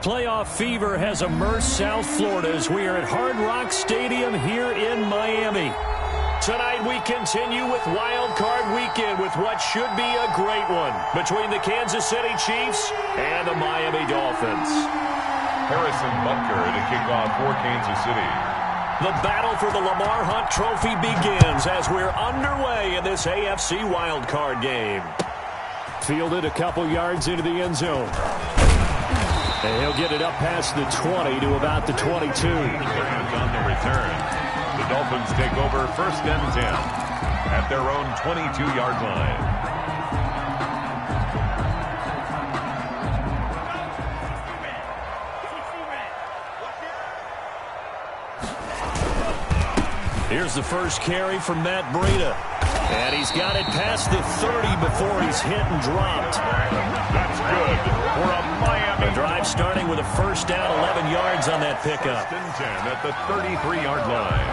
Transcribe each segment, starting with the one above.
Playoff fever has immersed South Florida as we are at Hard Rock Stadium here in Miami. Tonight we continue with Wild Card Weekend with what should be a great one between the Kansas City Chiefs and the Miami Dolphins. Harrison Butker to kick off for Kansas City. The battle for the Lamar Hunt Trophy begins as we're underway in this AFC Wild Card game. Fielded a couple yards into the end zone. And he'll get it up past the 20 to about the 22. And on the return, the Dolphins take over 1st and 10 at their own 22-yard line. Here's the first carry from Matt Breida. And he's got it past the 30 before he's hit and dropped. That's good for a Miami. The drive starting with a first down, 11 yards on that pickup. 1st and 10 at the 33-yard line.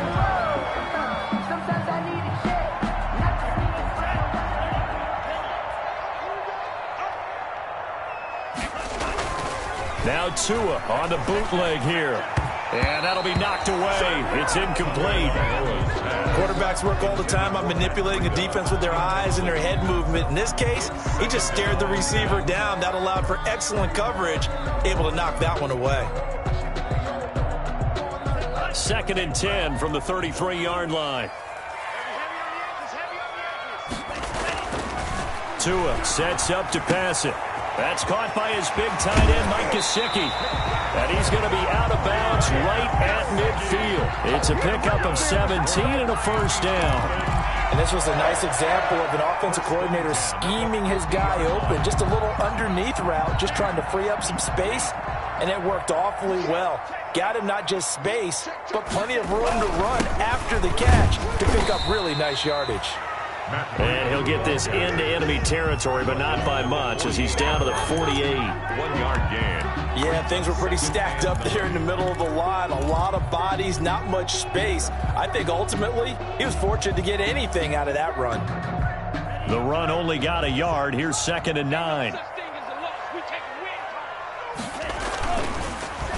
Now Tua on the bootleg here. And that'll be knocked away. It's incomplete. Quarterbacks work all the time on manipulating a defense with their eyes and their head movement. In this case, he just stared the receiver down. That allowed for excellent coverage, able to knock that one away. 2nd and 10 from the 33-yard line. Tua sets up to pass it. That's caught by his big tight end, Mike Gesicki. And he's going to be out of bounds right at midfield. It's a pickup of 17 and a first down. And this was a nice example of an offensive coordinator scheming his guy open. Just a little underneath route, just trying to free up some space. And it worked awfully well. Got him not just space, but plenty of room to run after the catch to pick up really nice yardage. And he'll get this into enemy territory, but not by much, as he's down to the 48. 1-yard gain. Yeah, things were pretty stacked up there in the middle of the line. A lot of bodies, not much space. I think ultimately he was fortunate to get anything out of that run. The run only got a yard. Here's 2nd and 9.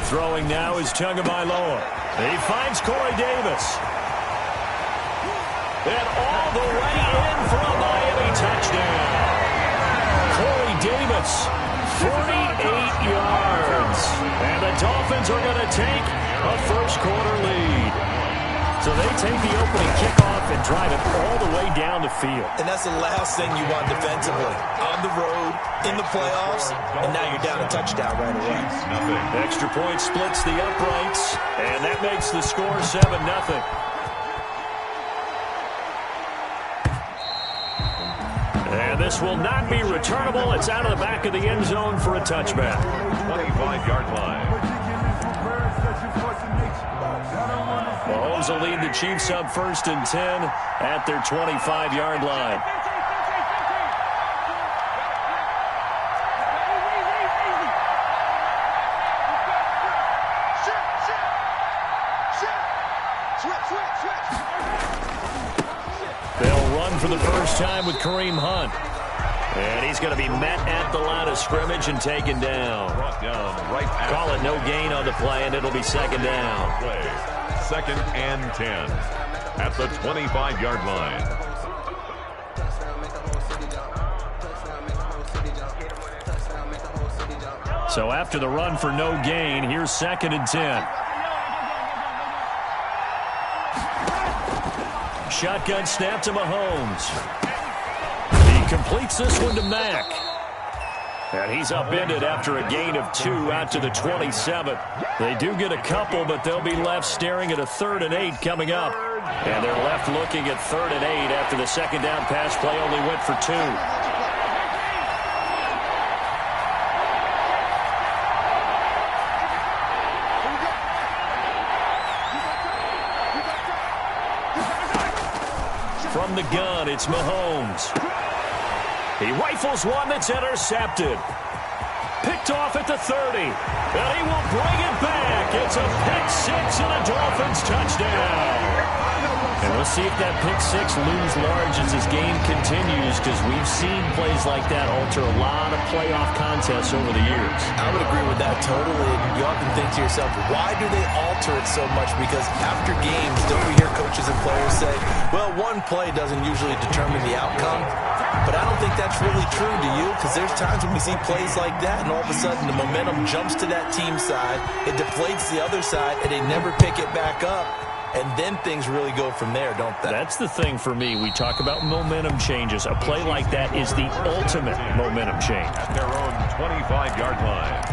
Throwing now is Tagovailoa. He finds Corey Davis. And all the way in for a Miami touchdown. Corey Davis, 48 yards. And the Dolphins are going to take a first-quarter lead. So they take the opening kickoff and drive it all the way down the field. And that's the last thing you want defensively. On the road, in the playoffs, and now you're down a touchdown right away. Extra point splits the uprights, and that makes the score 7-0. And this will not be returnable. It's out of the back of the end zone for a touchback. 25-yard line. Mahomes will lead the Chiefs up 1st and 10 at their 25-yard line. They'll run for the first time with Kareem Hunt. And he's going to be met at the line of scrimmage and taken down. Brought down right at Call it no gain on the play, and it'll be 2nd down. play. 2nd and 10 at the 25-yard line. So after the run for no gain, here's 2nd and 10. Shotgun snap to Mahomes. He completes this one to Mack. And he's upended after a gain of 2 out to the 27. They do get a couple, but they'll be left staring at a 3rd and 8 coming up. And they're left looking at 3rd and 8 after the 2nd down pass play only went for 2. From the gun, it's Mahomes. He rifles one that's intercepted. Picked off at the 30. And he will bring it back. It's a pick 6 and a Dolphins touchdown. And We'll see if that pick six looms large as this game continues, because we've seen plays like that alter a lot of playoff contests over the years. I would agree with that totally. And you often think to yourself, why do they alter it so much? Because after games, don't we hear coaches and players say, well, one play doesn't usually determine the outcome? But I don't think that's really true, do you? Because there's times when we see plays like that, and all of a sudden the momentum jumps to that team side, it deflates the other side, and they never pick it back up. And then things really go from there, don't they? That's the thing for me. We talk about momentum changes. A play like that is the ultimate momentum change. At their own 25-yard line.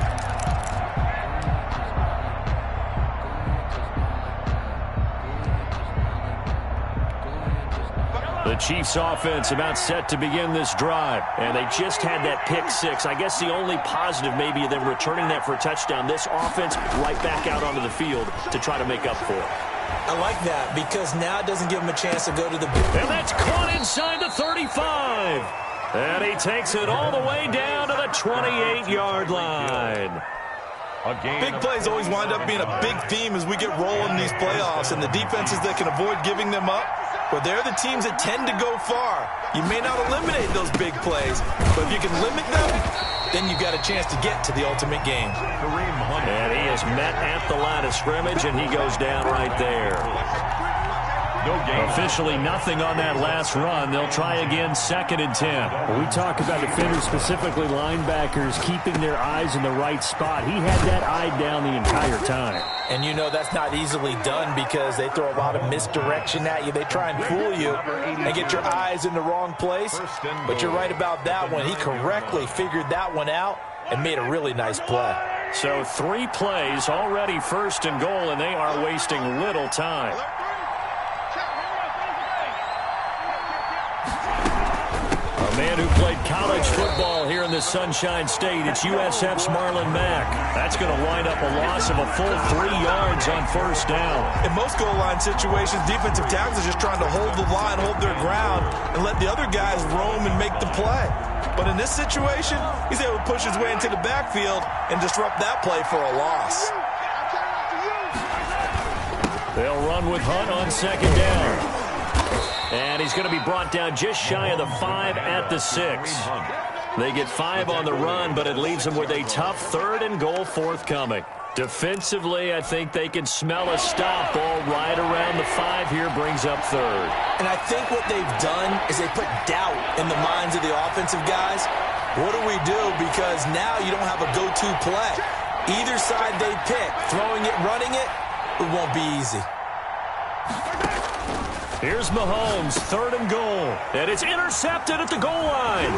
The Chiefs offense about set to begin this drive. And they just had that pick six. I guess the only positive maybe of them returning that for a touchdown. This offense right back out onto the field to try to make up for it. I like that because now it doesn't give him a chance to go to the... And that's caught inside the 35. And he takes it all the way down to the 28-yard line. Big plays always wind up being a big theme as we get rolling in these playoffs, and the defenses that can avoid giving them up, well, they're the teams that tend to go far. You may not eliminate those big plays, but if you can limit them, then you've got a chance to get to the ultimate game. And he is met at the line of scrimmage, and he goes down right there. Officially nothing on that last run. They'll try again, 2nd and 10. When we talk about defenders, specifically linebackers, keeping their eyes in the right spot. He had that eye down the entire time. And you know that's not easily done because they throw a lot of misdirection at you. They try and fool you and get your eyes in the wrong place. But you're right about that one. He correctly figured that one out and made a really nice play. So 3 plays, already 1st and goal, and they are wasting little time. A man who played college football here in the Sunshine State, it's USF's Marlon Mack. That's going to wind up a loss of a full 3 yards on 1st down. In most goal line situations, defensive tackles are just trying to hold the line, hold their ground, and let the other guys roam and make the play. But in this situation, he's able to push his way into the backfield and disrupt that play for a loss. They'll run with Hunt on 2nd down. And he's going to be brought down just shy of the 5 at the 6. They get 5 on the run, but it leaves them with a tough 3rd and goal forthcoming. Defensively, I think they can smell a stop ball right around the 5 here, brings up 3rd. And I think what they've done is they put doubt in the minds of the offensive guys. What do we do? Because now you don't have a go-to play. Either side they pick, throwing it, running it, it won't be easy. Here's Mahomes, 3rd and goal. And it's intercepted at the goal line.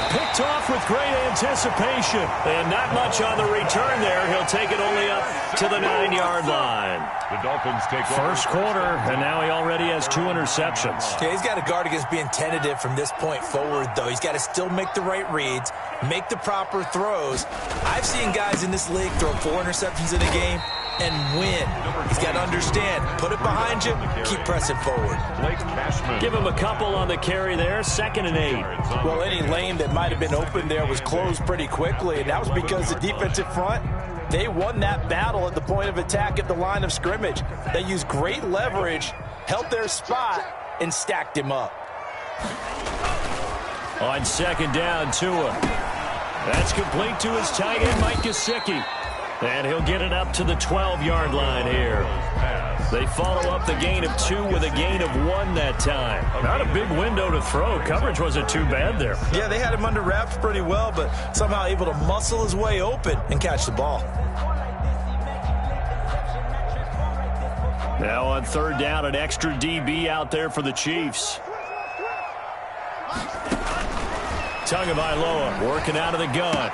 Picked off with great anticipation. And not much on the return there. He'll take it only up to the 9-yard line. The Dolphins take first quarter, and now he already has 2 interceptions. Okay, he's got to guard against being tentative from this point forward, though. He's got to still make the right reads, make the proper throws. I've seen guys in this league throw 4 interceptions in a game and win. He's got to understand, put it behind you, keep pressing forward. Give him a couple on the carry there, 2nd and 8. Well, any lane that might have been open there was closed pretty quickly, and that was because the defensive front, they won that battle at the point of attack at the line of scrimmage. They used great leverage, held their spot, and stacked him up. On 2nd down, Tua. That's complete to his tight end, Mike Gesicki. And he'll get it up to the 12-yard line here. They follow up the gain of 2 with a gain of 1 that time. Not a big window to throw. Coverage wasn't too bad there. Yeah, they had him under wraps pretty well, but somehow able to muscle his way open and catch the ball. Now on 3rd down, an extra DB out there for the Chiefs. Tagovailoa working out of the gun.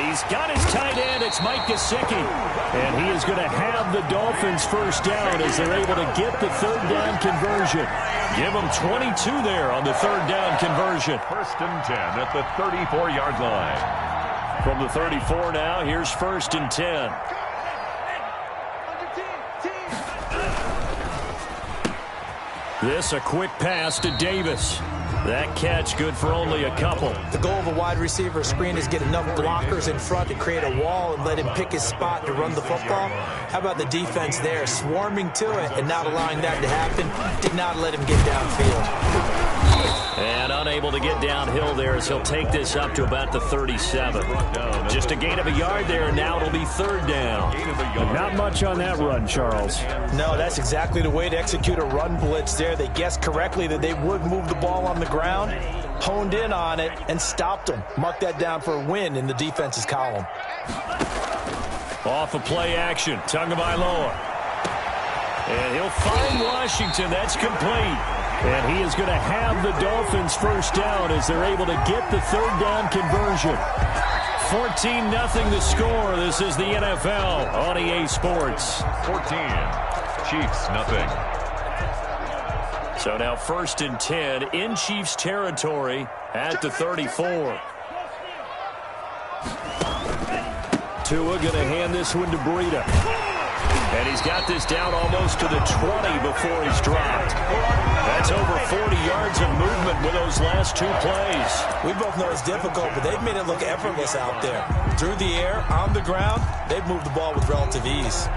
He's got his tight end. It's Mike Gesicki. And he is going to have the Dolphins first down as they're able to get the 3rd down conversion. Give them 22 there on the 3rd down conversion. 1st and 10 at the 34-yard line. From the 34 now, here's 1st and 10. This a quick pass to Davis. That catch good for only a couple. The goal of a wide receiver screen is get enough blockers in front to create a wall and let him pick his spot to run the football. How about the defense there, swarming to it and not allowing that to happen? Did not let him get downfield. And unable to get downhill there as he'll take this up to about the 37. Just a gain of a yard there, and now it'll be third down. Not much on that run, Charles. No, that's exactly the way to execute a run blitz there. They guessed correctly that they would move the ball on the ground, honed in on it, and stopped them. Mark that down for a win in the defense's column. Off of play action, Tagovailoa. And he'll find Washington. That's complete. And he is going to have the Dolphins first down as they're able to get the third down conversion. 14-0 the score. This is the NFL on EA Sports. 14, Chiefs, nothing. So now 1st and 10 in Chiefs territory at the 34. Tua going to hand this one to Breida. And he's got this down almost to the 20 before he's dropped. That's over 40 yards of movement with those last two plays. We both know it's difficult, but they've made it look effortless out there. Through the air, on the ground, they've moved the ball with relative ease.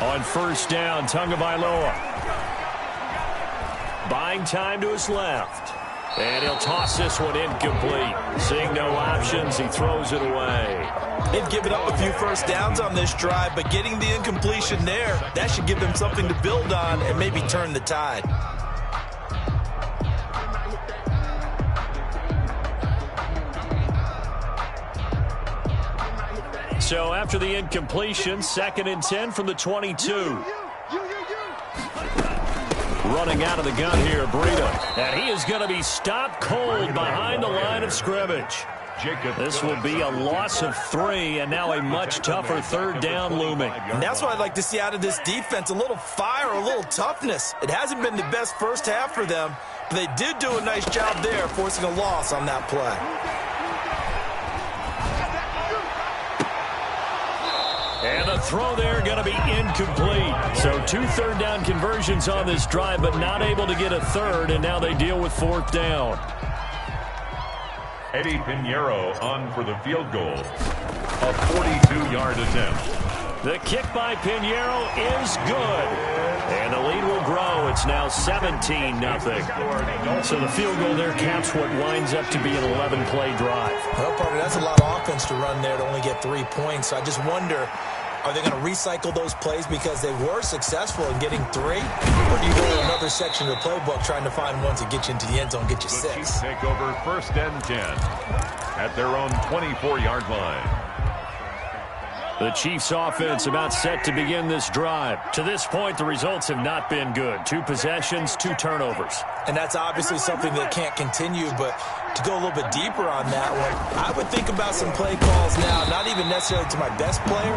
On first down, Tagovailoa. Buying time to his left. And he'll toss this one incomplete. Seeing no options, he throws it away. They've given up a few first downs on this drive, but getting the incompletion there, that should give them something to build on and maybe turn the tide. So after the incompletion, 2nd and 10 from the 22. Running out of the gun here, Breida. And he is going to be stopped cold behind the line of scrimmage. This will be a loss of 3, and now a much tougher third down looming. And that's what I'd like to see out of this defense, a little fire, a little toughness. It hasn't been the best first half for them, but they did do a nice job there, forcing a loss on that play. And the throw there going to be incomplete. So 2 third down conversions on this drive, but not able to get a third, and now they deal with 4th down. Eddie Pinheiro on for the field goal. A 42-yard attempt. The kick by Pinheiro is good. And the lead will grow. It's now 17-0. So the field goal there caps what winds up to be an 11-play drive. Well, partner, that's a lot of offense to run there to only get 3 points. So I just wonder, are they going to recycle those plays because they were successful in getting 3? Or do you go to another section of the playbook trying to find ones that get you into the end zone, get you 6? The Chiefs take over 1st and 10 at their own 24-yard line. The Chiefs offense about set to begin this drive. To this point, the results have not been good. 2 possessions, 2 turnovers. And that's obviously something that can't continue, but to go a little bit deeper on that one, I would think about some play calls now, not even necessarily to my best player,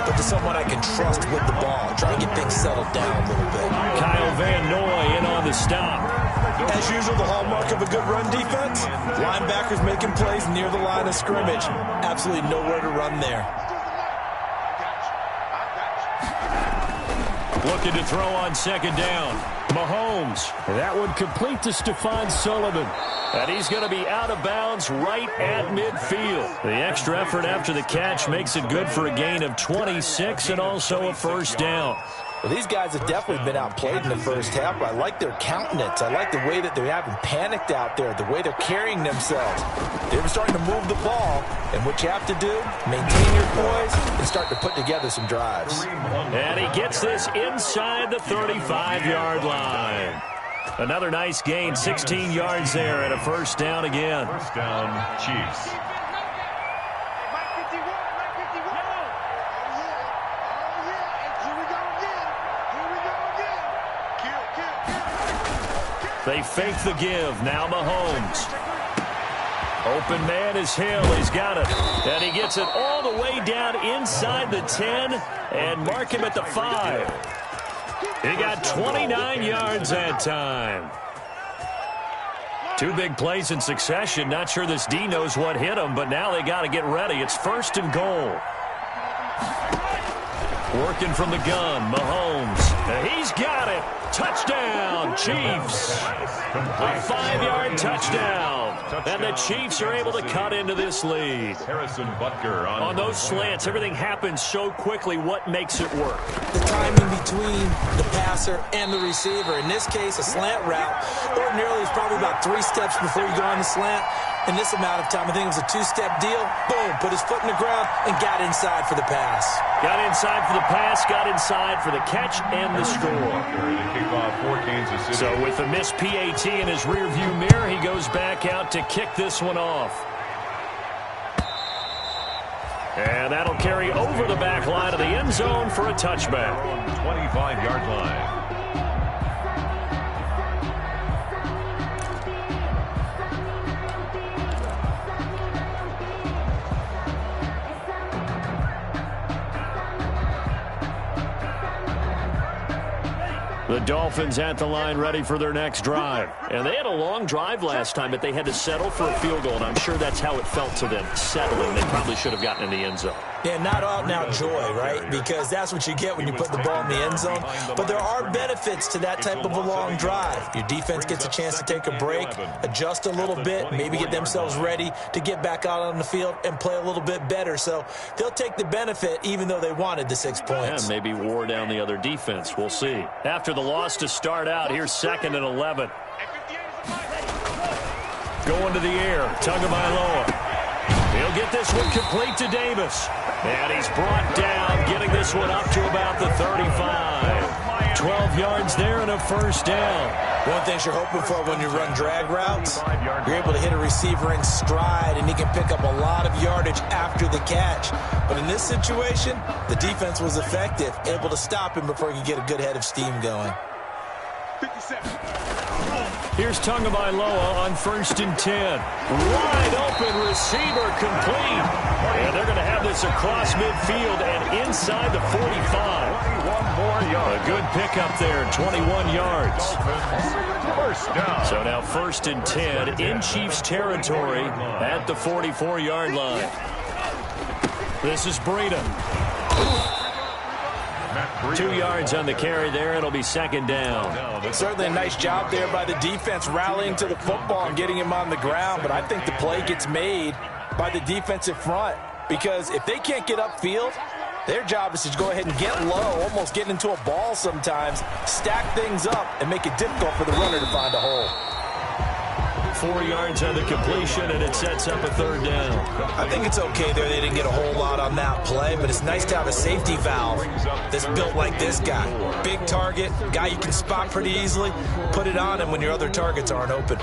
but to someone I can trust with the ball, try to get things settled down a little bit. Kyle Van Noy in on the stop. As usual, the hallmark of a good run defense, linebackers making plays near the line of scrimmage. Absolutely nowhere to run there. Looking to throw on 2nd down. Mahomes. That would complete to Stephon Sullivan. And he's going to be out of bounds right at midfield. The extra effort after the catch makes it good for a gain of 26 and also a first down. Well, these guys have definitely been outplayed in the first half, but I like their countenance. I like the way that they haven't panicked out there, the way they're carrying themselves. They're starting to move the ball, and what you have to do, maintain your poise and start to put together some drives. And he gets this inside the 35-yard line. Another nice gain, 16 yards there, and a first down again. First down, Chiefs. They fake the give. Now Mahomes. Open man is Hill. He's got it. And he gets it all the way down inside the 10 and mark him at the 5. He got 29 yards that time. 2 big plays in succession. Not sure this D knows what hit him, but now they got to get ready. It's 1st and goal. Working from the gun, Mahomes. He's got it. Touchdown, Chiefs. A 5-yard touchdown. And the Chiefs are able to cut into this lead. Harrison Butker on those slants, everything happens so quickly. What makes it work? The timing between the passer and the receiver. In this case, a slant route. Ordinarily, it's probably about 3 steps before you go on the slant. In this amount of time, I think it was a 2-step deal. Boom, put his foot in the ground and got inside for the pass. Got inside for the pass, got inside for the catch and the score. So with the missed PAT in his rearview mirror, he goes back out to kick this one off. And that'll carry over the back line of the end zone for a touchback. 25-yard line. The Dolphins at the line ready for their next drive. And they had a long drive last time, but they had to settle for a field goal, and I'm sure that's how it felt to them, settling. They probably should have gotten in the end zone. Yeah, not out-and-out joy, right? Because that's what you get when you put the ball in the end zone. But there are benefits to that type of a long drive. Your defense gets a chance to take a break, adjust a little bit, maybe get themselves ready to get back out on the field and play a little bit better. So they'll take the benefit even though they wanted the 6 points. And maybe wore down the other defense. We'll see. After the loss to start out, here's 2nd and 11. Going to the air, Tagovailoa. He'll get this one complete to Davis. And he's brought down, getting this one up to about the 35. 12 yards there and a first down. One thing you're hoping for when you run drag routes, you're able to hit a receiver in stride, and he can pick up a lot of yardage after the catch. But in this situation, the defense was effective, able to stop him before he could get a good head of steam going. 57. Here's Tagovailoa on 1st and 10. Wide open receiver complete. And they're going to have this across midfield and inside the 45. 21 more yards. A good pickup there, 21 yards. First down. So now 1st and 10 in Chiefs territory at the 44-yard line. This is Breida. 2 yards on the carry there. It'll be 2nd down. Certainly a nice job there by the defense rallying to the football and getting him on the ground. But I think the play gets made by the defensive front, because if they can't get upfield, their job is to go ahead and get low, almost get into a ball sometimes, stack things up, and make it difficult for the runner to find a hole. 4 yards on the completion, and it sets up a 3rd down. I think it's okay there. They didn't get a whole lot on that play, but it's nice to have a safety valve that's built like this guy. Big target, guy you can spot pretty easily. Put it on him when your other targets aren't open.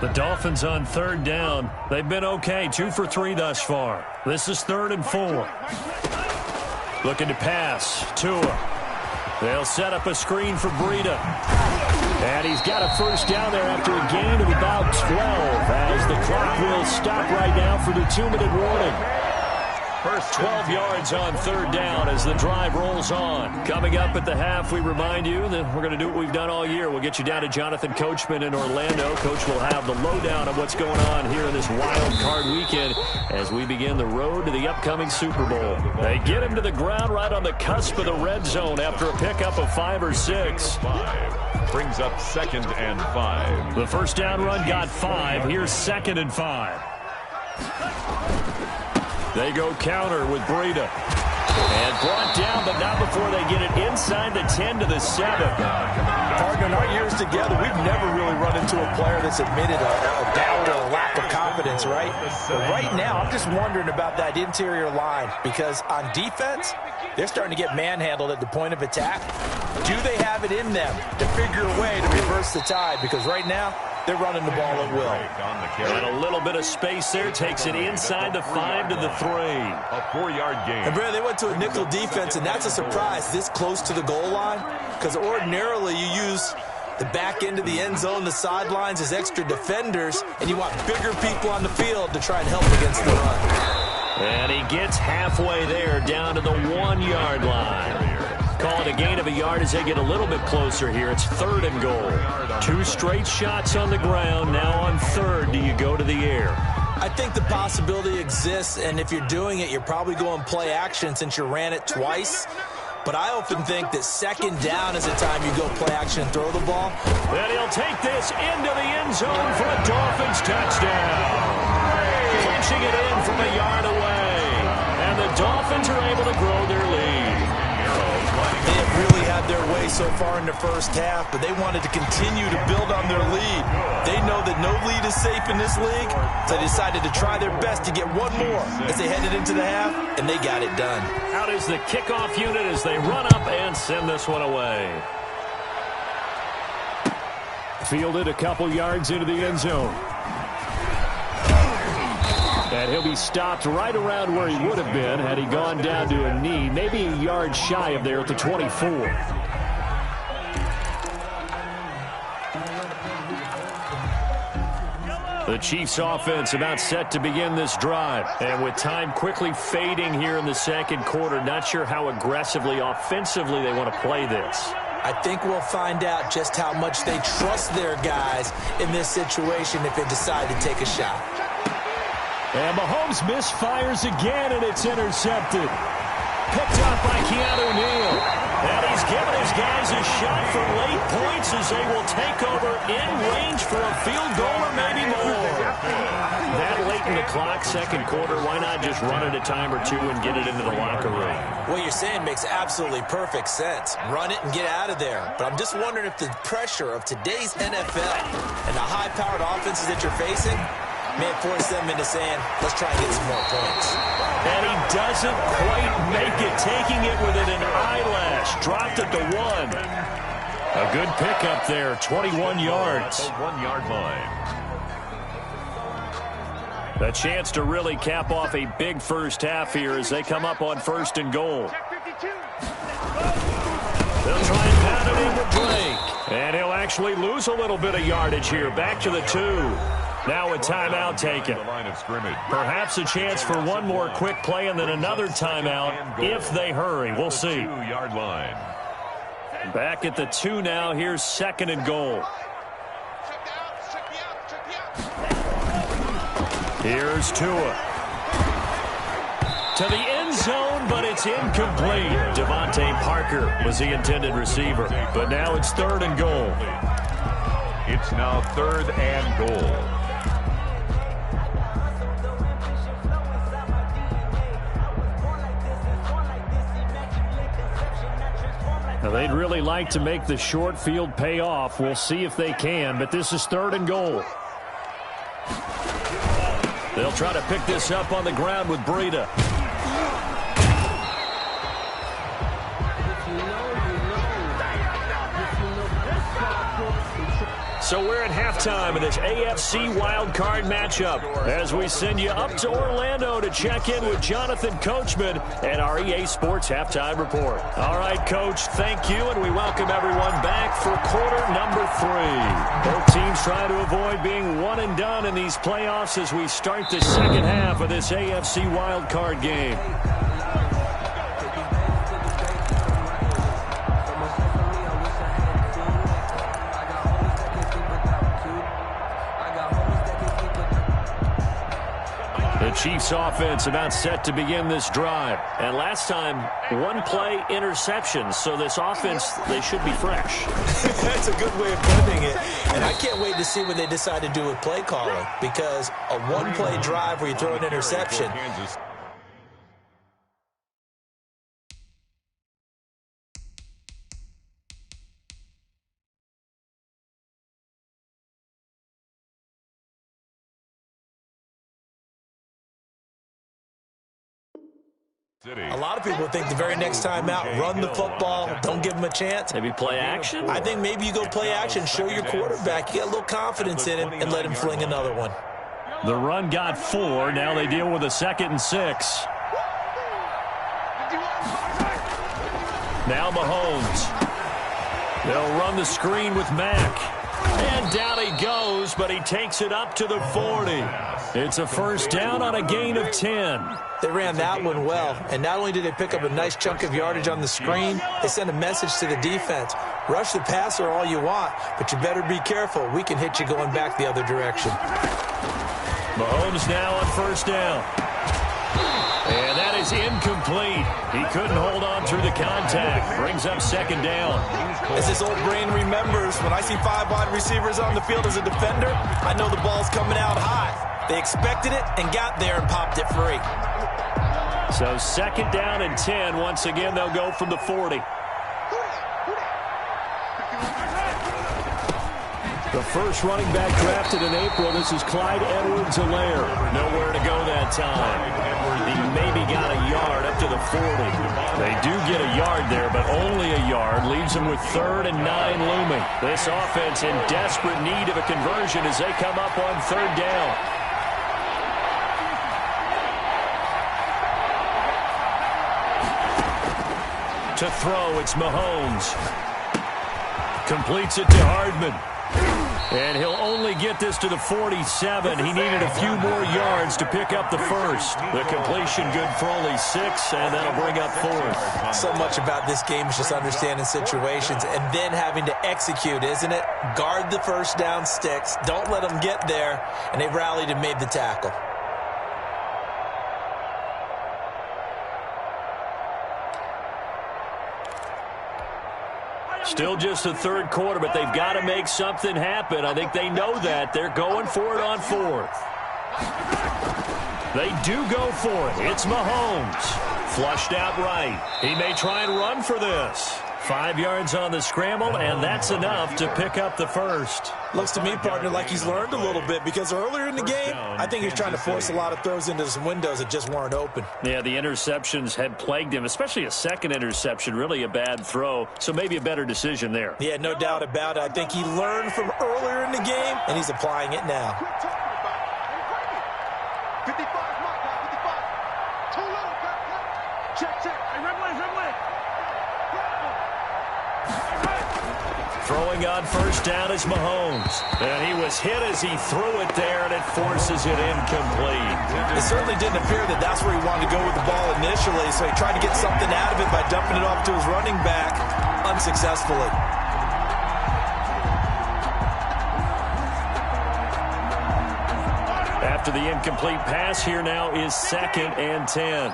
The Dolphins on 3rd down. They've been okay, 2 for 3 thus far. This is 3rd and 4. Looking to pass. Tua. They'll set up a screen for Breida. And he's got a first down there after a gain of about 12, as the clock will stop right now for the 2-minute warning. First 12 yards on 3rd down as the drive rolls on. Coming up at the half, we remind you that we're going to do what we've done all year. We'll get you down to Jonathan Coachman in Orlando. Coach will have the lowdown of what's going on here in this wild card weekend as we begin the road to the upcoming Super Bowl. They get him to the ground right on the cusp of the red zone after a pickup of 5 or 6. Brings up 2nd and 5. The first down run got 5. Here's 2nd and 5. They go counter with Breida. And brought down, but not before they get it inside the 10 to the 7. Partner, in our years together, we've never really run into a player that's admitted a doubt or a lack of confidence, right? But right now, I'm just wondering about that interior line, because on defense, they're starting to get manhandled at the point of attack. Do they have it in them to figure a way to reverse the tide? Because right now, they're running the ball at will. And a little bit of space there takes it inside the 5 to the 3. A 4-yard gain. And, Brad, they went to a nickel defense, and that's a surprise this close to the goal line, because ordinarily you use the back end of the end zone, the sidelines as extra defenders, and you want bigger people on the field to try and help against the run. And he gets halfway there down to the 1-yard line. Call it a gain of a yard as they get a little bit closer here. It's 3rd and goal. 2 straight shots on the ground. Now on 3rd, do you go to the air? I think the possibility exists, and if you're doing it, you're probably going play action since you ran it twice. But I often think that second down is the time you go play action and throw the ball. And he'll take this into the end zone for a Dolphins touchdown. Punching it in from a yard away. And the Dolphins are able to grow their lead. They have really had their way so far in the first half, but they wanted to continue to build on their lead. They know that no lead is safe in this league, so they decided to try their best to get one more as they headed into the half, and they got it done. Out is the kickoff unit as they run up and send this one away. Fielded a couple yards into the end zone. And he'll be stopped right around where he would have been had he gone down to a knee, maybe a yard shy of there at the 24. The Chiefs offense about set to begin this drive. And with time quickly fading here in the second quarter, not sure how aggressively, offensively they want to play this. I think we'll find out just how much they trust their guys in this situation if they decide to take a shot. And Mahomes misfires again, and it's intercepted. Picked up by Keanu Neal. And he's given his guys a shot for late points as they will take over in range for a field goal or maybe more. That late in the clock, second quarter, why not just run it a time or two and get it into the locker room? What you're saying makes absolutely perfect sense. Run it and get out of there. But I'm just wondering if the pressure of today's NFL and the high-powered offenses that you're facing may force them into saying, let's try and get some more points. And he doesn't quite make it, taking it within an eyelash. Dropped it to 1. A good pickup there, 21 yards. 1-yard line. A chance to really cap off a big first half here as they come up on 1st and goal. They'll try and pound it in with Drake. And he'll actually lose a little bit of yardage here. Back to the 2. Now a timeout taken. Perhaps a chance for one more quick play and then another timeout if they hurry. We'll see. 2-yard line. Back at the 2 now. Here's 2nd and goal. Here's Tua. To the end zone, but it's incomplete. Devontae Parker was the intended receiver. But now it's 3rd and goal. It's now 3rd and goal. Now, they'd really like to make the short field pay off. We'll see if they can, but this is 3rd and goal. They'll try to pick this up on the ground with Breida. So we're at halftime of this AFC wildcard matchup as we send you up to Orlando to check in with Jonathan Coachman and our EA Sports Halftime Report. All right, Coach, thank you, and we welcome everyone back for quarter number 3. Both teams try to avoid being one and done in these playoffs as we start the second half of this AFC wildcard game. Chiefs offense about set to begin this drive. And last time, 1-play interception. So this offense, they should be fresh. That's a good way of putting it. And I can't wait to see what they decide to do with play calling. Because a 1-play drive where you throw an interception, a lot of people think the very next time out, run the football, don't give them a chance. Maybe play action? I think maybe you go play action, show your quarterback, you get a little confidence in him, and let him fling another one. The run got 4. Now they deal with a 2nd and 6. Now Mahomes. They'll run the screen with Mack. And down he goes, but he takes it up to the 40. It's a first down on a gain of 10. They ran that one well, and not only did they pick up a nice chunk of yardage on the screen, they sent a message to the defense. Rush the passer all you want, but you better be careful. We can hit you going back the other direction. Mahomes now on first down. And that is incomplete. He couldn't hold on through the contact. Brings up second down. As his old brain remembers, when I see 5 wide receivers on the field as a defender, I know the ball's coming out high. They expected it and got there and popped it free. So second down and 10. Once again, they'll go from the 40. The first running back drafted in April. This is Clyde Edwards-Helaire. Nowhere to go that time. He maybe got a yard up to the 40. They do get a yard there, but only a yard. Leaves them with 3rd and 9 looming. This offense in desperate need of a conversion as they come up on 3rd down. To throw, it's Mahomes. Completes it to Hardman. And he'll only get this to the 47. He needed a few more yards to pick up the first. The completion good for only 6, and that'll bring up 4th. So much about this game is just understanding situations and then having to execute, isn't it? Guard the first down sticks. Don't let them get there. And they rallied and made the tackle. Still just the 3rd quarter, but they've got to make something happen. I think they know that. They're going for it on 4th. They do go for it. It's Mahomes. Flushed out right. He may try and run for this. 5 yards on the scramble, and that's enough to pick up the first. Looks to me, partner, like he's learned a little bit because earlier in the game, I think he was trying to force a lot of throws into some windows that just weren't open. Yeah, the interceptions had plagued him, especially a second interception, really a bad throw, so maybe a better decision there. Yeah, no doubt about it. I think he learned from earlier in the game, and he's applying it now. 55, my guy, 55. Too little, check. Hey, red leg. Throwing on first down is Mahomes. And he was hit as he threw it there, and it forces it incomplete. It certainly didn't appear that that's where he wanted to go with the ball initially, so he tried to get something out of it by dumping it off to his running back unsuccessfully. After the incomplete pass, here now is 2nd and 10.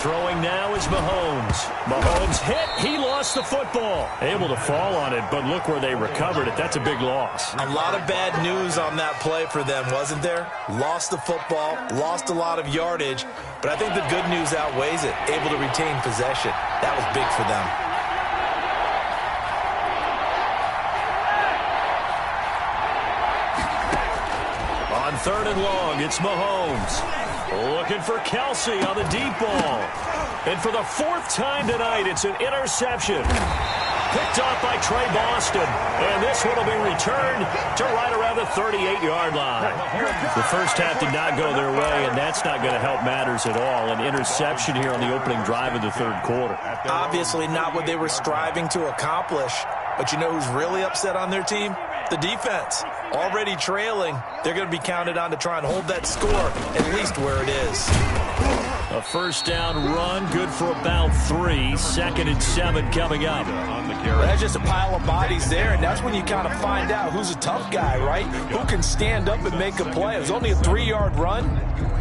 Throwing now is Mahomes. Mahomes hit. He lost the football. Able to fall on it, but look where they recovered it. That's a big loss. A lot of bad news on that play for them, wasn't there? Lost the football, lost a lot of yardage, but I think the good news outweighs it. Able to retain possession. That was big for them. On 3rd and long, it's Mahomes. Looking for Kelsey on the deep ball. And for the 4th time tonight, it's an interception. Picked off by Trey Boston. And this one will be returned to right around the 38-yard line. The first half did not go their way, and that's not going to help matters at all. An interception here on the opening drive of the 3rd quarter. Obviously not what they were striving to accomplish. But you know who's really upset on their team? The defense. Already trailing, they're going to be counted on to try and hold that score at least where it is. A first down run, good for about 3. 2nd and 7 coming up. Well, that's just a pile of bodies there, and that's when you kind of find out who's a tough guy, right? Who can stand up and make a play. It was only a 3-yard run,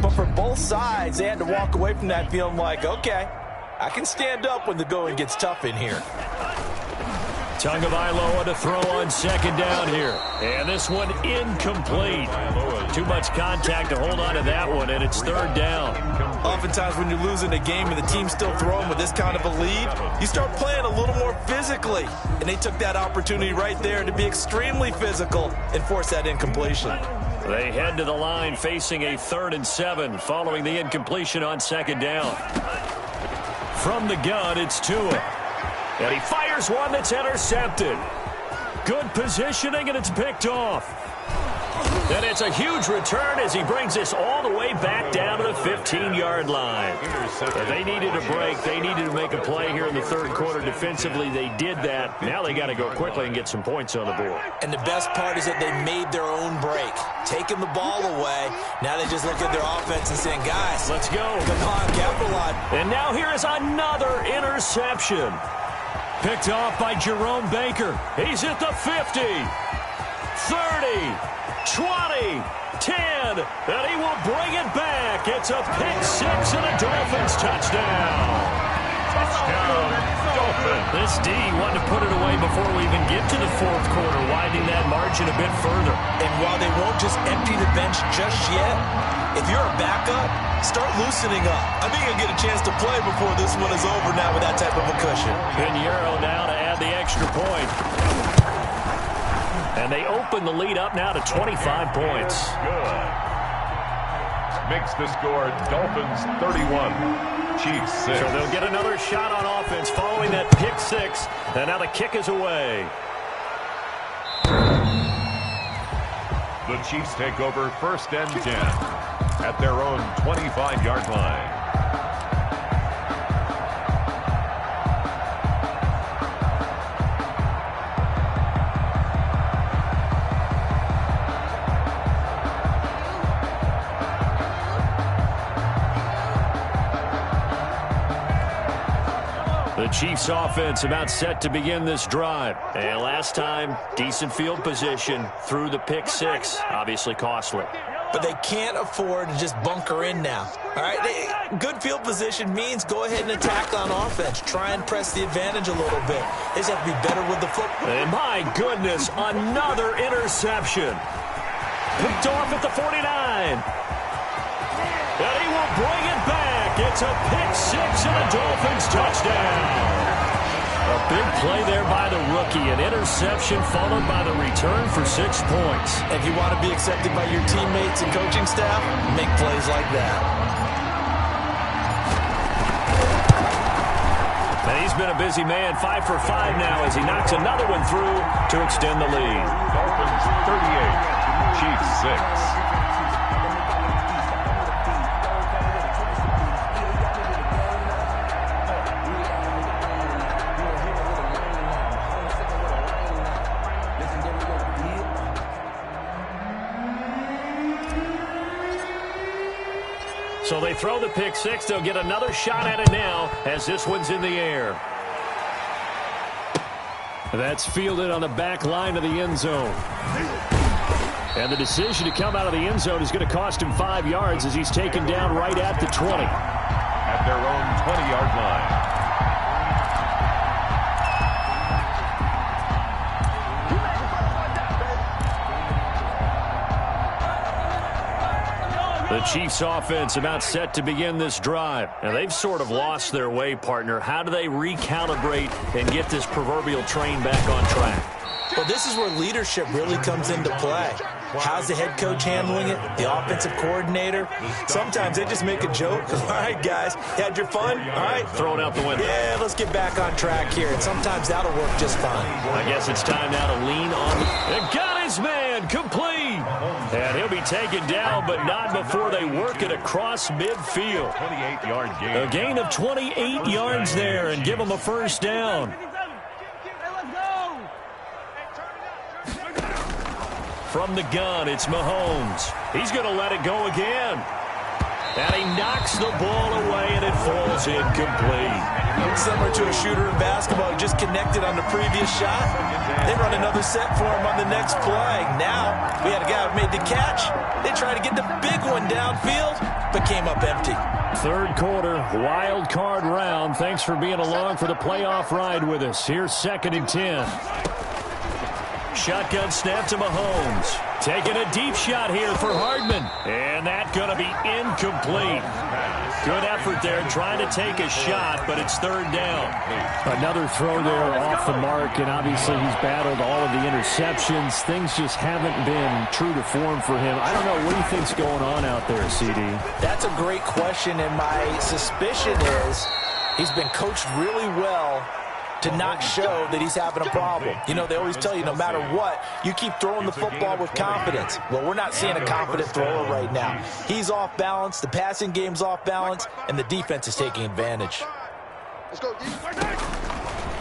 but for both sides, they had to walk away from that feeling like, okay, I can stand up when the going gets tough in here. Tagovailoa to throw on 2nd down here. And this one incomplete. Too much contact to hold on to that one, and it's 3rd down. Oftentimes when you're losing a game and the team's still throwing with this kind of a lead, you start playing a little more physically. And they took that opportunity right there to be extremely physical and force that incompletion. They head to the line facing a 3rd and 7 following the incompletion on 2nd down. From the gun, it's Tua. And he fires one that's intercepted. Good positioning, and it's picked off. And it's a huge return as he brings this all the way back down to the 15-yard line. They needed a break. They needed to make a play here in the 3rd quarter defensively. They did that. Now they got to go quickly and get some points on the board. And the best part is that they made their own break. Taking the ball away. Now they just look at their offense and saying, guys, let's go. Come on, capitalize. And now here is another interception. Picked off by Jerome Baker. He's at the 50, 30, 20, 10, and he will bring it back. It's a pick six and a Dolphins touchdown. Touchdown, Dolphins. This D wanted to put it away before we even get to the fourth quarter, widening that margin a bit further. And while they won't just empty the bench just yet, if you're a backup, start loosening up. I think you'll get a chance to play before this one is over now with that type of a cushion. Pinheiro now to add the extra point. And they open the lead up now to 25 points. Good. Makes the score Dolphins 31. Chiefs 6. So they'll get another shot on offense following that pick six. And now the kick is away. The Chiefs take over first and 10 at their own 25-yard line. The Chiefs offense about set to begin this drive. And last time, decent field position through the pick six. Obviously costly. But they can't afford to just bunker in now. All right, good field position means go ahead and attack on offense. Try and press the advantage a little bit. They just have to be better with the football. And my goodness, another interception. Picked off at the 49. And he will bring it back. It's a pick six and a Dolphins touchdown. A big play there by the rookie. An interception followed by the return for 6 points. If you want to be accepted by your teammates and coaching staff, make plays like that. And he's been a busy man, 5 for 5 now as he knocks another one through to extend the lead. Dolphins 38, Chiefs 6. So they throw the pick six. They'll get another shot at it now as this one's in the air. That's fielded on the back line of the end zone. And the decision to come out of the end zone is going to cost him 5 yards as he's taken down right at the 20. At their own 20-yard line. The Chiefs offense about set to begin this drive. Now they've sort of lost their way, partner. How do they recalibrate and get this proverbial train back on track? Well, this is where leadership really comes into play. How's the head coach handling it? The offensive coordinator? Sometimes they just make a joke. All right, guys, you had your fun? All right. Throw it out the window. Yeah, let's get back on track here. And sometimes that'll work just fine. I guess it's time now to lean on the... And got his man, complete. And he'll be taken down, but not before they work it across midfield. 28-yard gain. A gain of 28 yards there and give him a first down. From the gun, it's Mahomes. He's going to let it go again. And he knocks the ball away, and it falls incomplete. Similar to a shooter in basketball who just connected on the previous shot. They run another set for him on the next play. Now, we had a guy who made the catch. They tried to get the big one downfield, but came up empty. Third quarter, wild card round. Thanks for being along for the playoff ride with us. Here's 2nd and 10. Shotgun snap to Mahomes. Taking a deep shot here for Hardman. And that's going to be incomplete. Good effort there trying to take a shot, but it's third down. Another throw there off the mark, and obviously he's battled all of the interceptions. Things just haven't been true to form for him. I don't know. What do you think's going on out there, CD? That's a great question, and my suspicion is he's been coached really well to not show that he's having a problem. You know, they always tell you no matter what, you keep throwing the football with confidence. Well, we're not seeing a confident thrower right now. He's off balance, the passing game's off balance, and the defense is taking advantage. Let's go, D.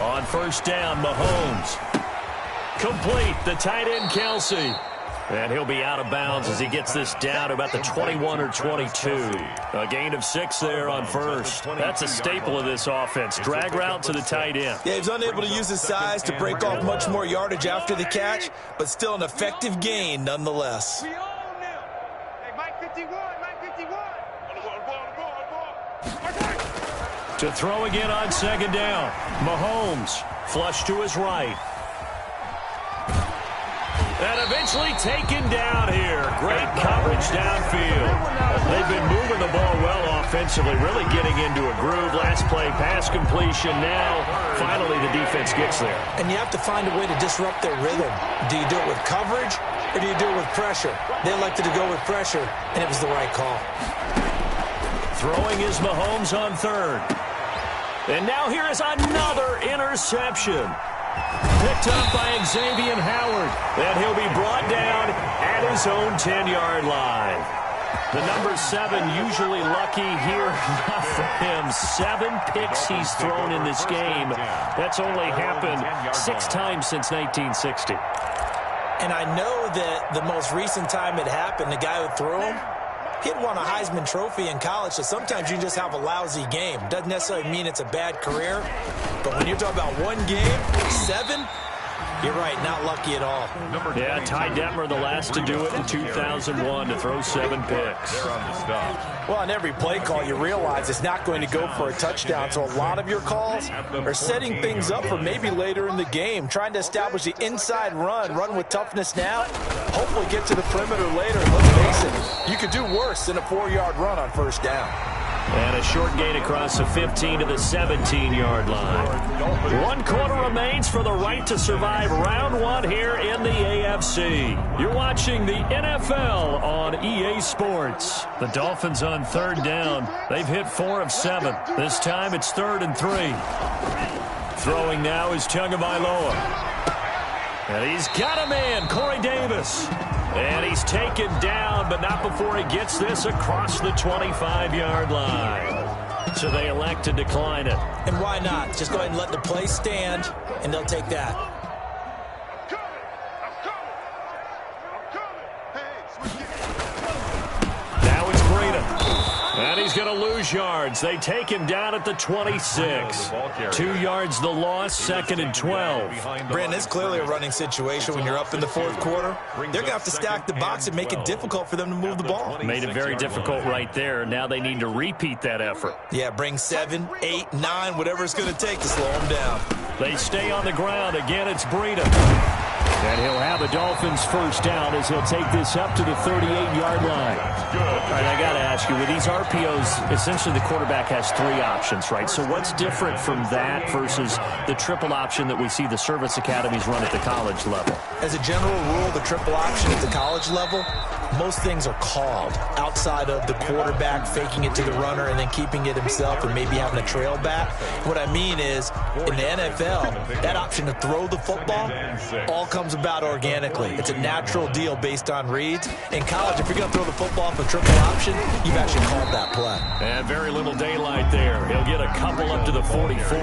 On first down, Mahomes. Complete, the tight end, Kelsey. And he'll be out of bounds as he gets this down to about the 21 or 22. A gain of 6 there on first. That's a staple of this offense. Drag route to the tight end. Yeah, he's unable to use his size to break off much more yardage after the catch, but still an effective gain nonetheless. We all knew. Hey, Mike 51, Mike 51. To throw again on second down. Mahomes flush to his right. And eventually taken down here. Great coverage downfield. They've been moving the ball well offensively, really getting into a groove. Last play, pass completion. Now, finally, the defense gets there. And you have to find a way to disrupt their rhythm. Do you do it with coverage, or do you do it with pressure? They elected to go with pressure, and it was the right call. Throwing is Mahomes on third. And now here is another interception. Picked up by Xavier Howard. And he'll be brought down at his own 10-yard line. The number 7 usually lucky here. Not for him. 7 picks he's thrown in this game. That's only happened 6 times since 1960. And I know that the most recent time it happened, the guy who threw him, he had won a Heisman Trophy in college, so sometimes you just have a lousy game. Doesn't necessarily mean it's a bad career, but when you're talking about one game, 7, you're right, not lucky at all. Yeah, Ty Detmer, the last to do it in 2001, to throw 7 picks. They're on the stop. Well, on every play call, you realize it's not going to go for a touchdown, so a lot of your calls are setting things up for maybe later in the game, trying to establish the inside run with toughness now, hopefully get to the perimeter later. Let's face it, you could do worse than a 4-yard run on first down. And a short gain across the 15 to the 17-yard line. 1 quarter remains for the right to survive round 1 here in the AFC. You're watching the NFL on EA Sports. The Dolphins on third down. They've hit 4 of 7. This time it's 3rd and 3. Throwing now is Tagovailoa. And he's got a man, Corey Davis. And he's taken down, but not before he gets this across the 25-yard line. So they elect to decline it. And why not? Just go ahead and let the play stand, and they'll take that. Now it's Breida. And he's going to lose yards. They take him down at the 26. 2 yards the loss, 2nd and 12. Brandon, it's clearly a running situation when you're up in the 4th quarter. They're going to have to stack the box and make it difficult for them to move the ball. Made it very difficult right there. Now they need to repeat that effort. Yeah, bring 7, 8, 9, whatever it's going to take to slow them down. They stay on the ground. Again, it's Breida. And he'll have a Dolphins first down as he'll take this up to the 38-yard line. All right, I got to ask you, with these RPOs, essentially the quarterback has 3 options, right? So what's different from that versus the triple option that we see the service academies run at the college level? As a general rule, the triple option at the college level, most things are called outside of the quarterback faking it to the runner and then keeping it himself and maybe having a trail back. What I mean is, in the NFL, that option to throw the football all comes about organically. It's a natural deal based on reads. In college, if you're going to throw the football for triple option, you've actually called that play. And very little daylight there. He'll get a couple up to the 44.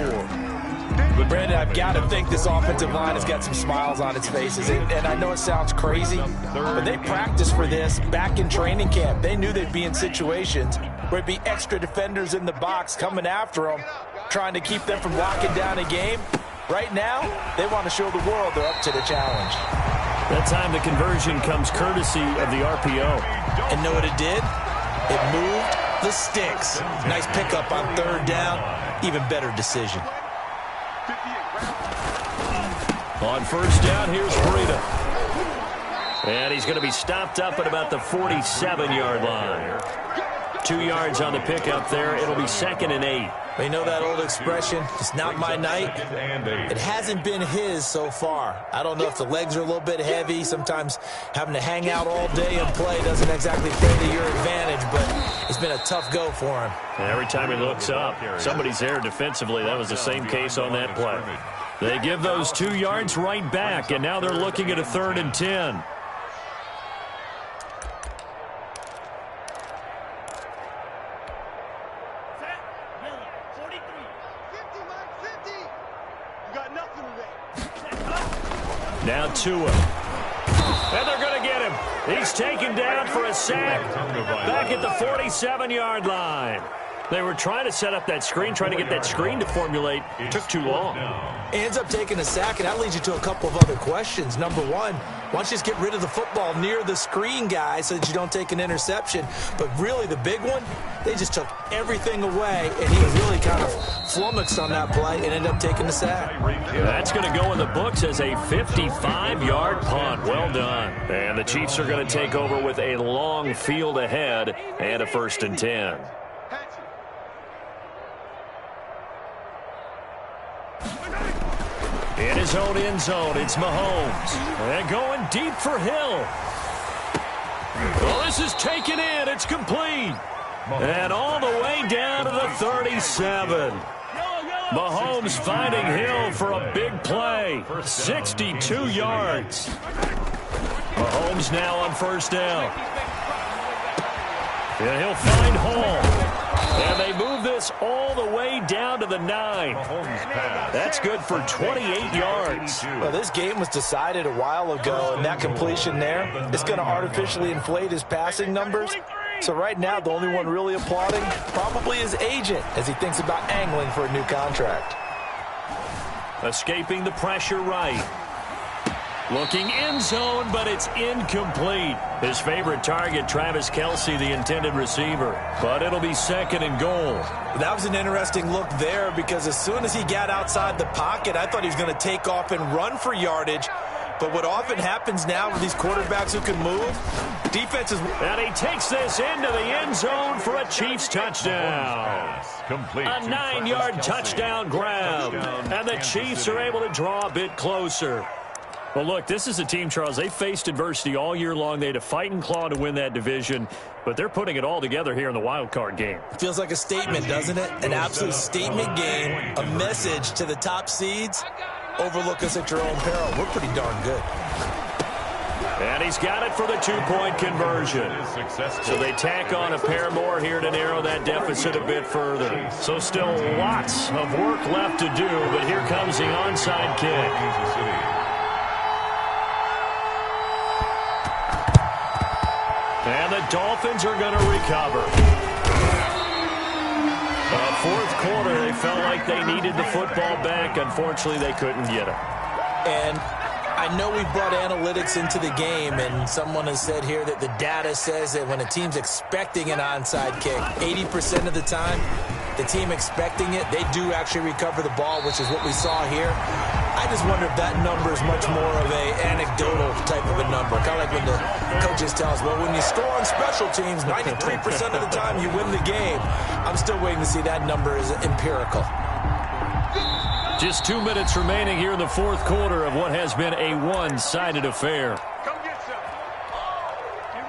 But, Brandon, I've got to think this offensive line has got some smiles on its faces. And I know it sounds crazy, but they practiced for this back in training camp. They knew they'd be in situations where it'd be extra defenders in the box coming after them, trying to keep them from locking down a game. Right now, they want to show the world they're up to the challenge. That time the conversion comes courtesy of the RPO. And know what it did? It moved the sticks. Nice pickup on 3rd down. Even better decision. On first down, here's Breida. And he's going to be stopped up at about the 47-yard line. 2 yards on the pickup there. It'll be 2nd and 8. Well, you know that old expression, it's not my night? It hasn't been his so far. I don't know if the legs are a little bit heavy. Sometimes having to hang out all day and play doesn't exactly play to your advantage, but it's been a tough go for him. And every time he looks up, somebody's there defensively. That was the same case on that play. They give those 2 yards right back, and now they're looking at a 3rd and 10. Now Tua. And they're going to get him. He's taken down for a sack back at the 47-yard line. They were trying to set up that screen, trying to get that screen to formulate. It took too long. Ends up taking a sack, and that leads you to a couple of other questions. Number one, why don't you just get rid of the football near the screen guy so that you don't take an interception? But really, the big one, they just took everything away, and he really kind of flummoxed on that play and ended up taking the sack. That's going to go in the books as a 55-yard punt. Well done. And the Chiefs are going to take over with a long field ahead and a 1st and 10. In his own end zone, it's Mahomes. And going deep for Hill. Well, this is taken in. It's complete. And all the way down to the 37. Mahomes finding Hill for a big play. 62 yards. Mahomes now on 1st down. And he'll find Hall. And they move this all the way down to the 9. That's good for 28 yards. Well, this game was decided a while ago, and that completion there is going to artificially inflate his passing numbers. So right now, the only one really applauding probably his agent as he thinks about angling for a new contract. Escaping the pressure right. Looking end zone, but it's incomplete. His favorite target, Travis Kelce, the intended receiver. But it'll be 2nd and goal. That was an interesting look there because as soon as he got outside the pocket, I thought he was going to take off and run for yardage. But what often happens now with these quarterbacks who can move, defenses... And he takes this into the end zone for a Chiefs touchdown. Complete. A 9-yard touchdown grab. And the Chiefs are able to draw a bit closer. Well, look, this is a team, Charles. They faced adversity all year long. They had to fight and claw to win that division, but they're putting it all together here in the wild card game. Feels like a statement, doesn't it? An absolute statement game, a message to the top seeds. Overlook us at your own peril. We're pretty darn good. And he's got it for the 2-point conversion. So they tack on a pair more here to narrow that deficit a bit further. So still lots of work left to do, but here comes the onside kick. And the Dolphins are going to recover. Fourth quarter, they felt like they needed the football back. Unfortunately, they couldn't get it. And I know we brought analytics into the game, and someone has said here that the data says that when a team's expecting an onside kick, 80% of the time, the team expecting it, they do actually recover the ball, which is what we saw here. I just wonder if that number is much more of a anecdotal type of a number. Kind of like when the coaches tell us, well, when you score on special teams, 93% of the time you win the game. I'm still waiting to see that number is empirical. Just 2 minutes remaining here in the fourth quarter of what has been a one-sided affair.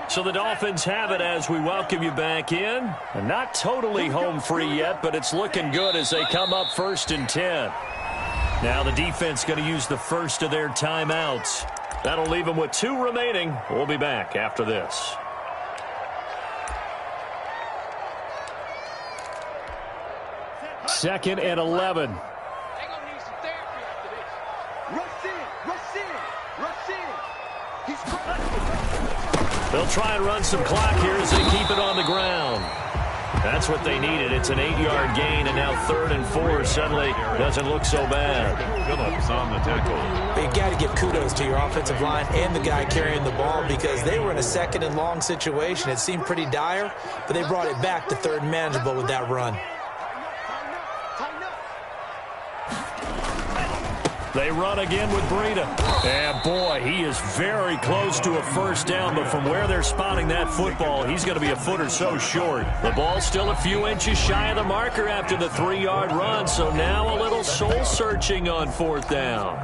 So the Dolphins have it as we welcome you back in. And not totally home free yet, but it's looking good as they come up 1st and 10. Now the defense going to use the first of their timeouts. That'll leave them with 2 remaining. We'll be back after this. Second and 11. They'll try and run some clock here as they keep it on the ground. That's what they needed. It's an 8-yard gain, and now 3rd and 4 suddenly doesn't look so bad. Phillips on the tackle. You got to give kudos to your offensive line and the guy carrying the ball because they were in a 2nd and long situation. It seemed pretty dire, but they brought it back to 3rd and manageable with that run. They run again with Breida. And boy, he is very close to a 1st down, but from where they're spotting that football, he's going to be a foot or so short. The ball's still a few inches shy of the marker after the 3-yard run, so now a little soul-searching on 4th down.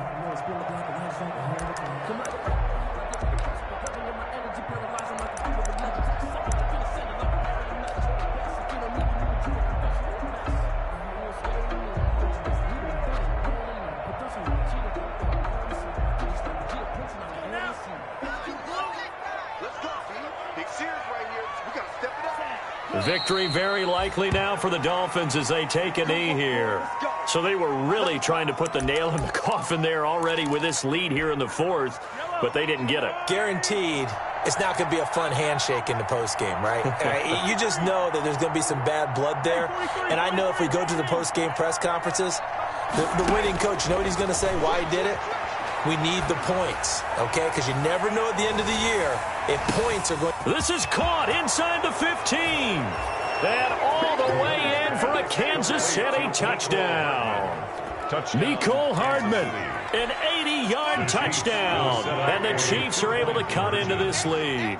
Victory very likely now for the Dolphins as they take a knee here. So they were really trying to put the nail in the coffin there already with this lead here in the 4th, but they didn't get it. Guaranteed it's not going to be a fun handshake in the postgame, right? You just know that there's going to be some bad blood there. And I know if we go to the postgame press conferences, the winning coach, you know what he's going to say, why he did it? We need the points, okay? Because you never know at the end of the year if points are going. This is caught inside the 15. And all the way in for a Kansas City touchdown. Mecole Hardman, an 80-yard touchdown. And the Chiefs are able to cut into this lead.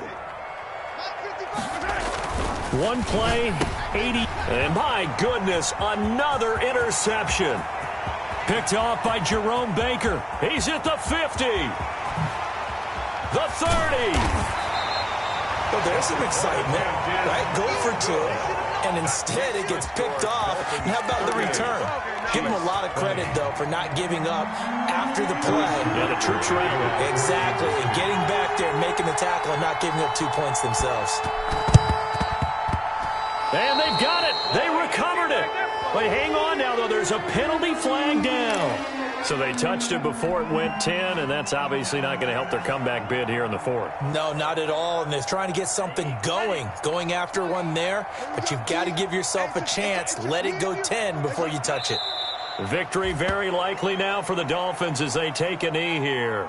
One play, 80. And my goodness, another interception. Picked off by Jerome Baker. He's at the 50. The 30. Well, there's some excitement, right? Go for two, and instead it gets picked off. And how about the return? Give him a lot of credit, though, for not giving up after the play. Yeah, the troops rallied. Exactly, and getting back there and making the tackle and not giving up 2 points themselves. And they've got it. They recovered it. But hang on now, though. There's a penalty flag down. So they touched it before it went 10, and that's obviously not going to help their comeback bid here in the fourth. No, not at all, and they're trying to get something going after one there. But you've got to give yourself a chance. Let it go 10 before you touch it. Victory very likely now for the Dolphins as they take a knee here.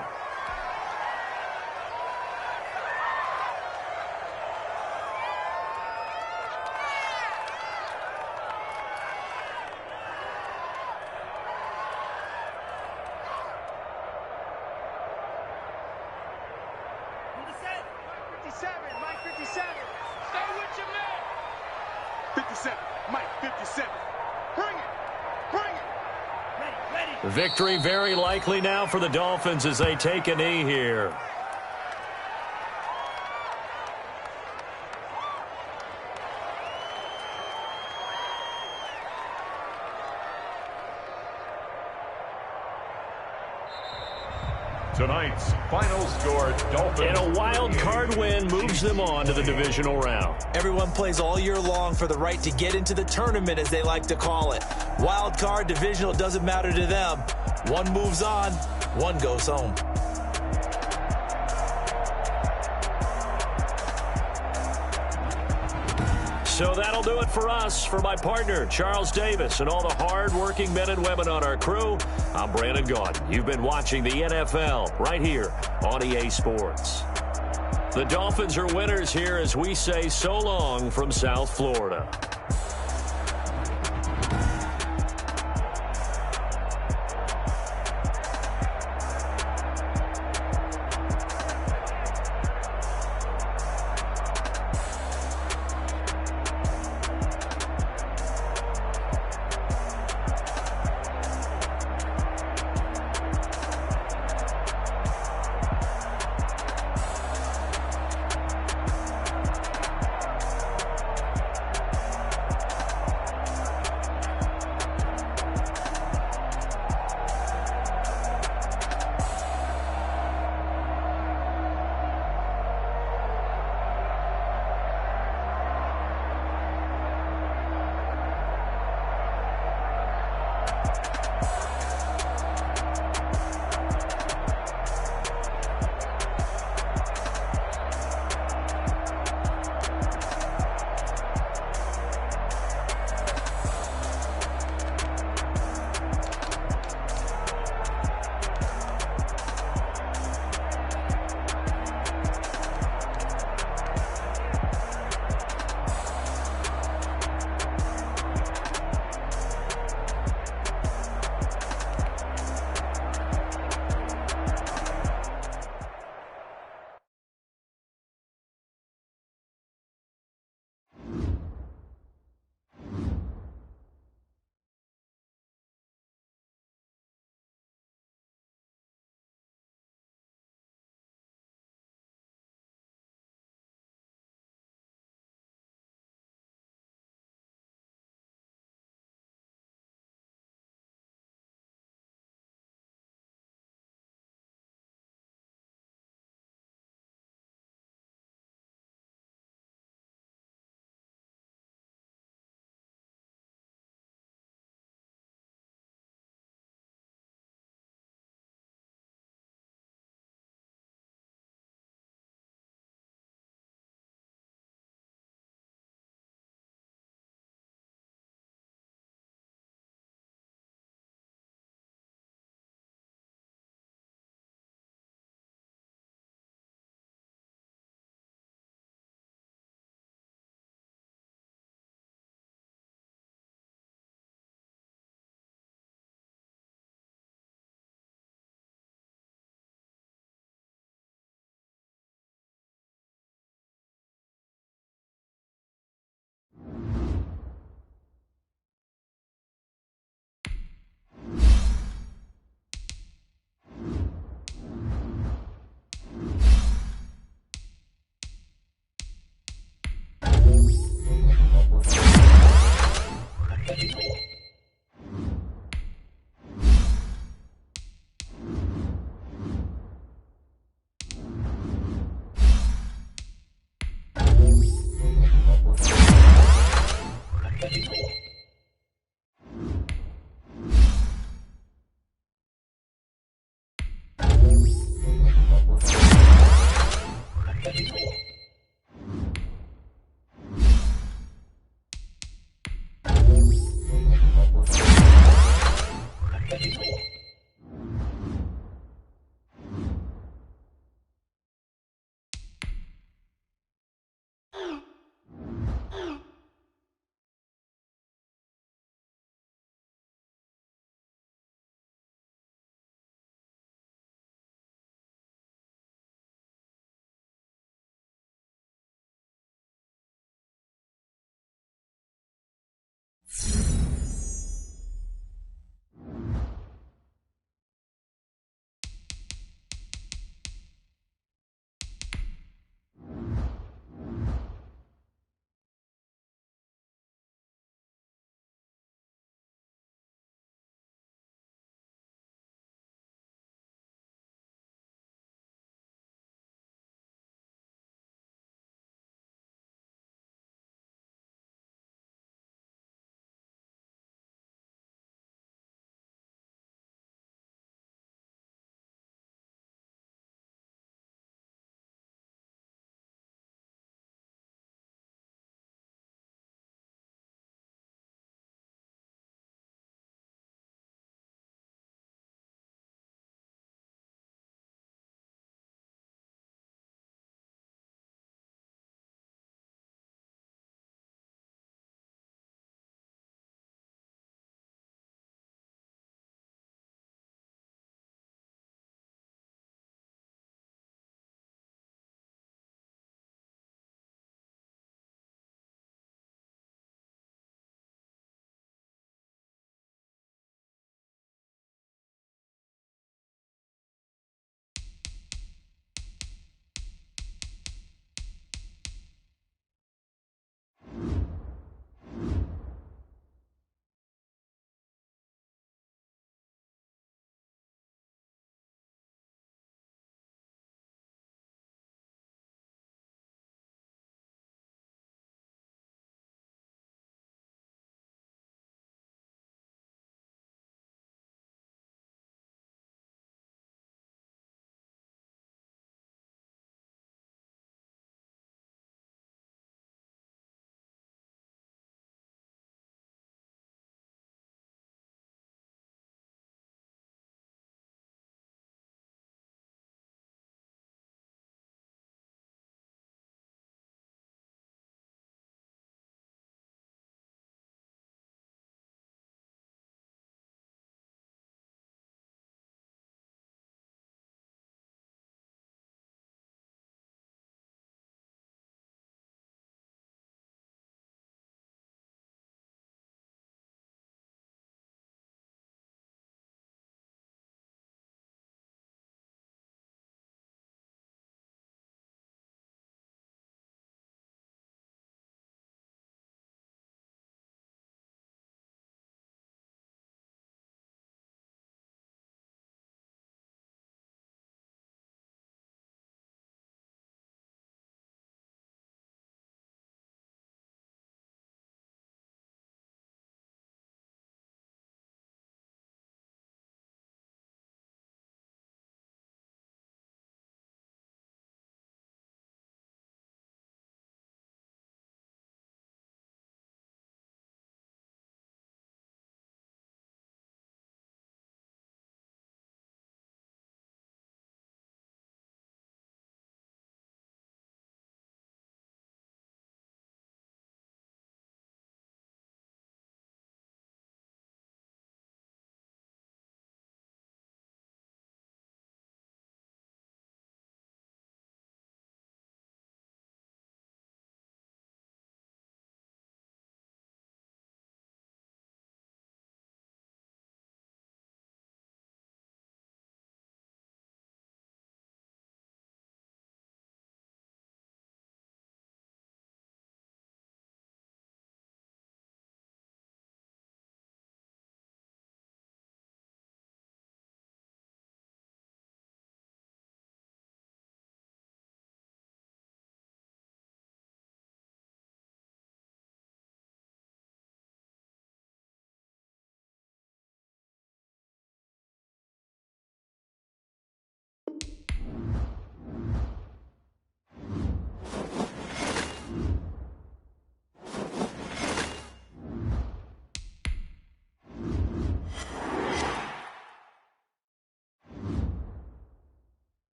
Mike 57. Stay with your man. 57. Mike 57. Bring it. Bring it. Ready. Victory very likely now for the Dolphins as they take a knee here. Tonight's final score, Dolphins. And a wild card win moves them on to the divisional round. Everyone plays all year long for the right to get into the tournament, as they like to call it. Wild card, divisional, doesn't matter to them. One moves on, one goes home. So that'll do it for us. For my partner, Charles Davis, and all the hard-working men and women on our crew, I'm Brandon Gaudin. You've been watching the NFL right here on EA Sports. The Dolphins are winners here as we say so long from South Florida.